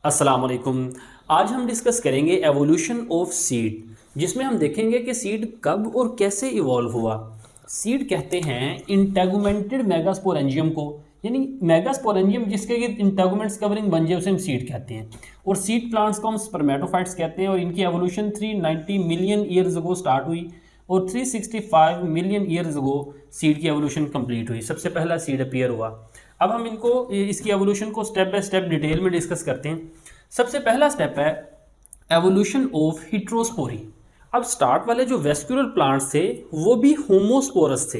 अस्सलाम वालेकुम। आज हम डिस्कस करेंगे एवोल्यूशन ऑफ सीड, जिसमें हम देखेंगे कि सीड कब और कैसे इवॉल्व हुआ। सीड कहते हैं इंटेगुमेंटेड मेगास्पोरेंजियम को, यानी मेगास्पोरेंजियम जिसके इंटेगुमेंट्स कवरिंग बन जाए उसे हम सीड कहते हैं। और सीड प्लांट्स को हम स्पर्मेटोफाइट्स कहते हैं। और इनकी evolution 390 million years ago start हुई और 365 मिलियन ईयर्स अगो सीड की एवोल्यूशन कंप्लीट हुई। सबसे पहला सीड अपीयर हुआ। अब हम इसकी एवोल्यूशन को स्टेप बाय स्टेप डिटेल में डिस्कस करते हैं। सबसे पहला स्टेप है एवोल्यूशन ऑफ हिट्रोस्पोरी। अब स्टार्ट वाले जो वेस्क्यूलर प्लांट्स थे वो भी होमोस्पोरस थे।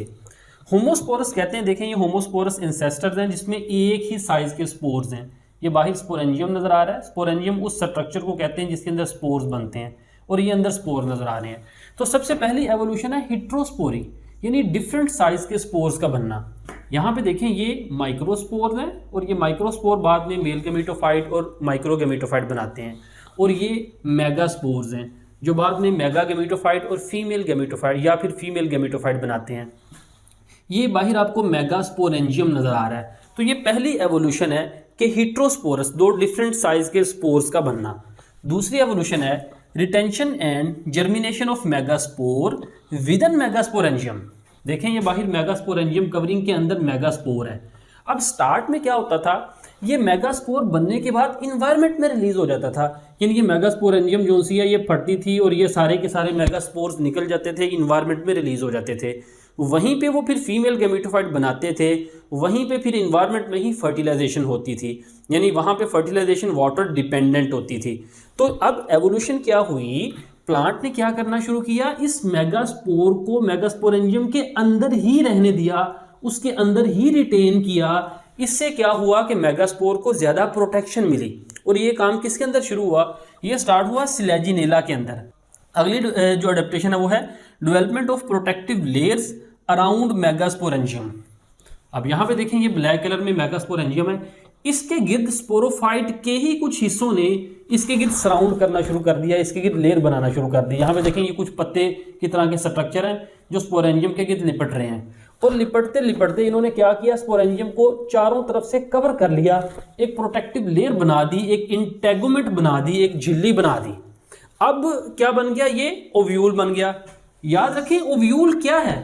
होमोस्पोरस कहते हैं, देखें ये होमोस्पोरस इंसेस्टर्स हैं जिसमें एक ही साइज के स्पोर्स हैं। ये बाहर स्पोरेंजियम नजर आ रहा है। स्पोरेंजियम उस स्ट्रक्चर को कहते हैं जिसके अंदर स्पोर्स बनते हैं, और ये अंदर स्पोर नजर आ रहे हैं। तो सबसे पहली एवोल्यूशन है हिट्रोस्पोरी, यानी डिफरेंट साइज के स्पोर्स का बनना। यहाँ पे देखें ये माइक्रोस्पोर हैं, और ये माइक्रोस्पोर बाद में मेल गेमेटोफाइट और माइक्रो गेमेटोफाइट बनाते हैं। और ये मेगास्पोर्स हैं जो बाद में मेगा गेमेटोफाइट और फीमेल गेमेटोफाइट या फिर फीमेल गेमेटोफाइट बनाते हैं। ये बाहर आपको मेगास्पोरेंजियम नजर आ रहा है। तो ये पहली एवोल्यूशन है कि हिट्रोस्पोरस, दो डिफरेंट साइज के स्पोर्स का बनना। दूसरी एवोल्यूशन है retention and germination of megaspore with in megasporangium. देखें ये बाहर मेगास्पोरेंजियम कवरिंग के अंदर मेगास्पोर है। अब स्टार्ट में क्या होता था, ये मेगास्पोर बनने के बाद इन्वायरमेंट में रिलीज हो जाता था। यानी ये मेगास्पोरेंजियम जो सी है ये फटती थी और ये सारे के सारे मेगास्पोर्स निकल जाते थे, इन्वायरमेंट में रिलीज हो जाते थे। वहीं पे वो फिर फीमेल गेमेटोफाइट बनाते थे। वहीं पे फिर इन्वायरमेंट में ही फर्टिलाइजेशन होती थी, यानी वहाँ पे फर्टिलाइजेशन वाटर डिपेंडेंट होती थी। तो अब एवोल्यूशन क्या हुई, प्लांट ने क्या करना शुरू किया, इस मेगास्पोर को मेगास्पोरेंजियम के अंदर ही रहने दिया, उसके अंदर ही रिटेन किया। इससे क्या हुआ कि मेगास्पोर को ज़्यादा प्रोटेक्शन मिली। और ये काम किसके अंदर शुरू हुआ, ये स्टार्ट हुआ सिलेजिनेला के अंदर। अगली जो अडेप्टेशन है वो है development of protective layers around megasporangium. अब यहाँ पे देखें ये ब्लैक कलर में मेगास्पोरेंजियम है, इसके गिर्द स्पोरोफाइट के ही कुछ हिस्सों ने इसके गिर्द सराउंड करना शुरू कर दिया, इसके गिर्द लेयर बनाना शुरू कर दी। यहाँ पे देखें ये कुछ पत्ते की तरह के स्ट्रक्चर हैं जो स्पोरेंजियम के गिर्द लिपट रहे हैं। और लिपटते लिपटते इन्होंने क्या किया, स्पोरेंजियम को चारों तरफ से कवर कर लिया, एक प्रोटेक्टिव लेयर बना दी, एक इंटेगुमेंट बना दी, एक झिल्ली बना दी। अब क्या बन गया, ये ओव्यूल बन गया। याद रखें ओव्यूल क्या है,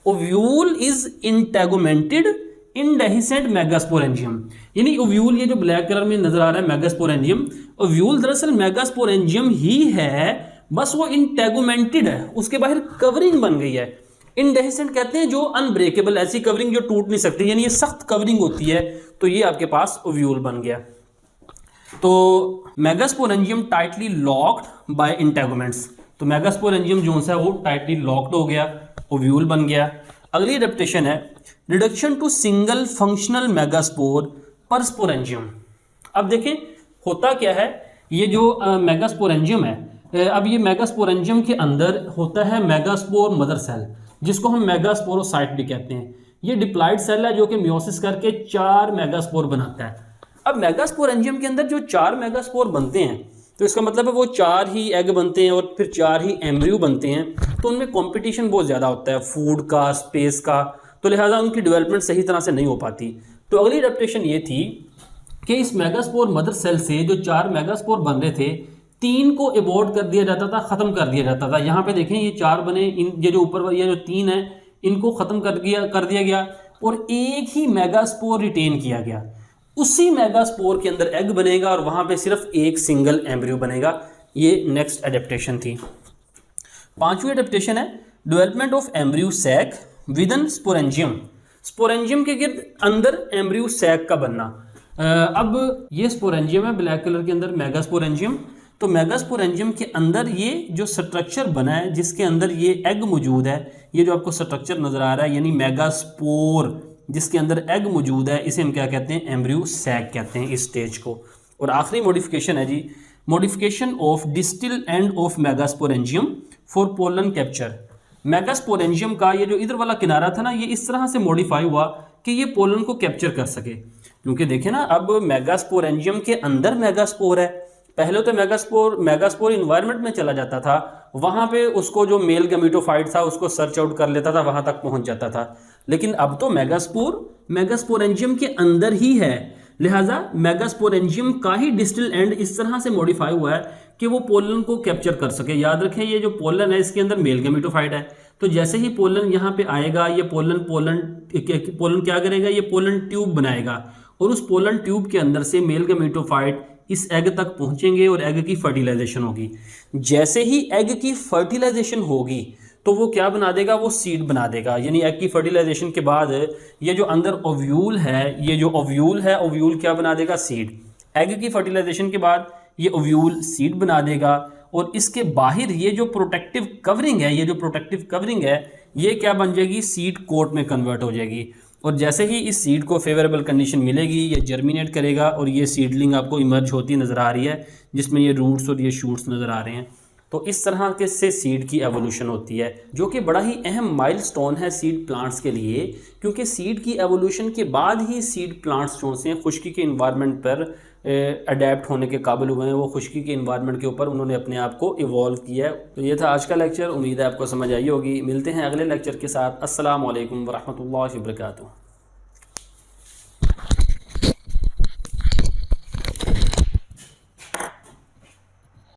ओव्यूल इज इंटेगुमेंटेड इंडेहिसेंट मेगास्पोरेंजियम। यानी ओव्यूल ये जो ब्लैक कलर में नजर आ रहा है मेगास्पोरेंजियम, ओव्यूल दरअसल मेगास्पोरेंजियम ही है, बस वो इंटेगुमेंटेड है, उसके बाहर कवरिंग बन गई है। इंडेहिसेंट कहते हैं जो अनब्रेकेबल, ऐसी कवरिंग जो टूट नहीं सकती, यानी ये सख्त कवरिंग होती है। तो ये आपके पास ओव्यूल बन गया। तो megasporangium tightly locked bye integuments. तो मेगास्पोरेंजियम जो है वो टाइटली लॉक्ड हो गया, ओव्यूल बन गया। अगली एडेप्टेशन है reduction to single functional megaspore per sporangium. अब देखें होता क्या है, ये जो मेगास्पोरेंजियम है, अब ये मेगास्पोरेंजियम के अंदर होता है मेगास्पोर मदर सेल, जिसको हम मेगास्पोरोसाइट भी कहते हैं। ये डिप्लॉइड सेल है जो कि मियोसिस करके 4 मेगास्पोर बनाता है। अब मेगास्पोरेंजियम के अंदर जो 4 मेगास्पोर बनते हैं, तो इसका मतलब है वो 4 ही एग बनते हैं और फिर 4 ही एम्ब्रियो बनते हैं। तो उनमें कंपटीशन बहुत ज़्यादा होता है फूड का, स्पेस का, तो लिहाजा उनकी डेवलपमेंट सही तरह से नहीं हो पाती। तो अगली एडेप्टेशन ये थी कि इस मेगास्पोर मदर सेल से जो 4 मेगास्पोर बन रहे थे, 3 को एबॉर्ट कर दिया जाता था, ख़त्म कर दिया जाता था। यहाँ पे देखें ये 4 बने, इन ये जो ऊपर ये जो 3 है इनको ख़त्म कर दिया गया और एक ही मेगास्पोर रिटेन किया गया। उसी मेगास्पोर के अंदर एग बनेगा और वहाँ पे सिर्फ एक सिंगल एम्ब्रियो बनेगा। ये नेक्स्ट एडेप्टेशन थी। 5वीं एडेप्टेशन है development of embryo sac within sporangium. Sporangium के गिर्द अंदर एम्ब्रियो सैक का बनना। अब ये स्पोरेंजियम है ब्लैक कलर के अंदर मेगास्पोरेंजियम। तो मेगास्पोरेंजियम के अंदर ये जो स्ट्रक्चर बना है जिसके अंदर ये एग मौजूद है, ये जो आपको स्ट्रक्चर नजर आ रहा है यानी मेगास्पोर जिसके अंदर एग मौजूद है, इसे हम क्या कहते हैं, एम्ब्रियो सैक कहते हैं इस स्टेज को। और आखिरी मॉडिफिकेशन है G modification of distal end of megasporangium for pollen capture. Megasporangium का ये जो इधर वाला किनारा था ना, ये इस तरह से मॉडिफाई हुआ कि ये पोलन को कैप्चर कर सके। क्योंकि देखें ना, अब मेगास्पोरेंजियम के अंदर मेगास्पोर है। पहले तो मेगास्पोर इन्वायरमेंट में चला जाता था, वहाँ पे उसको जो मेल गेमेटोफाइट था उसको सर्च आउट कर लेता था, वहाँ तक पहुँच जाता था। लेकिन अब तो मेगास्पोरेंजियम के अंदर ही है। लिहाजा मेगास्पोरेंजियम का ही डिस्टल एंड इस तरह से मॉडिफाई हुआ है कि वो पोलन को कैप्चर कर सके। याद रखें ये जो पोलन है इसके अंदर मेल गैमेटोफाइट है, तो जैसे ही पोलन यहाँ पे आएगा ये पोलन क्या करेगा, ये पोलन ट्यूब बनाएगा और उस पोलन ट्यूब के अंदर से मेल गैमेटोफाइट इस एग तक पहुंचेंगे और एग की फर्टिलाइजेशन होगी। जैसे ही एग की फर्टिलाइजेशन होगी तो वो क्या बना देगा, वो सीड बना देगा। यानी एग की फर्टिलाइजेशन के बाद ये जो अंदर ओव्यूल है, ये जो ओव्यूल है, ओव्यूल क्या बना देगा, सीड। एग की फर्टिलाइजेशन के बाद ये ओव्यूल सीड बना देगा और इसके बाहर ये जो प्रोटेक्टिव कवरिंग है, ये जो प्रोटेक्टिव कवरिंग है ये क्या बन जाएगी, सीड कोट में कन्वर्ट हो जाएगी। और जैसे ही इस सीड को फेवरेबल कंडीशन मिलेगी ये जर्मिनेट करेगा और ये सीडलिंग आपको इमर्ज होती नज़र आ रही है, जिसमें ये रूट्स और ये शूट्स नज़र आ रहे हैं। तो इस तरह के से सीड की एवोल्यूशन होती है, जो कि बड़ा ही अहम माइलस्टोन है सीड प्लांट्स के लिए, क्योंकि सीड की एवोल्यूशन के बाद ही सीड प्लांट्स जो से खुश्की के इन्वायरमेंट पर अडेप्ट होने के काबिल हुए हैं। वो खुश्की के इन्वायरमेंट के ऊपर उन्होंने अपने आप को इवॉल्व किया है। तो ये था आज का लेक्चर, उम्मीद है आपको समझ आई होगी। मिलते हैं अगले लेक्चर के साथ। अस्सलाम वालेकुम वरहमतुल्लाहि वबरकातुहू।